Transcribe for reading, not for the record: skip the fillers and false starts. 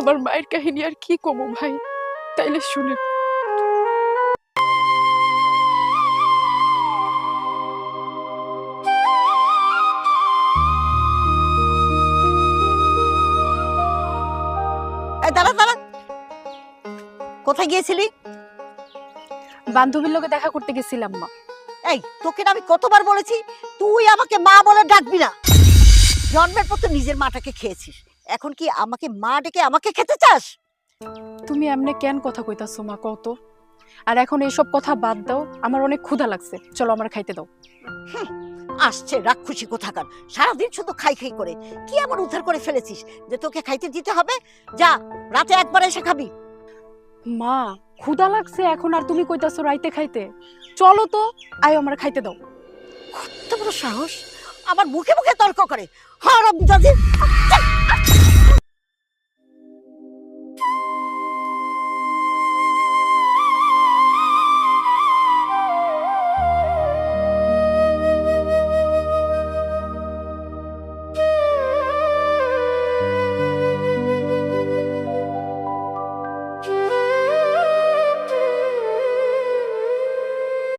আমার মায়ের কাহিনী আর কি কমু ভাই, তাইলে শুনেন। দাঁড়া দাঁড়া, কোথায় গিয়েছিলি? বান্ধবীর লোকে দেখা করতে গেছিলাম মা। এই তোকে না আমি কতবার বলেছি তুই আমাকে মা বলে ডাকবি না। জন্মের পর তো নিজের মাটাকে খেয়েছিস, এখন কি আমাকে মা ডেকে আমাকে খেতে চাস? তুমি এমনি কেন কথা কইতাছো মা কত? আর এখন এইসব কথা বাদ দাও, আমার অনেক ক্ষুধা লাগছে, চলো আমার খাইতে দাও। আসছে রাক্ষসী কোথাকার, সারাদিন শুধু খাই খাই করে। কি এমন উদ্ধার করে ফেলেছিস যে তোকে খাইতে দিতে হবে? যা, রাতে একবার এসে খাবি। মা ক্ষুধা লাগছে এখন, আর তুমি কইতাছো রাইতে খাইতে? চলো তো, আয় আমার খাইতে দাও। কত বড় সাহস, আমার মুখে মুখে তর্ক করে। হারামজাদি!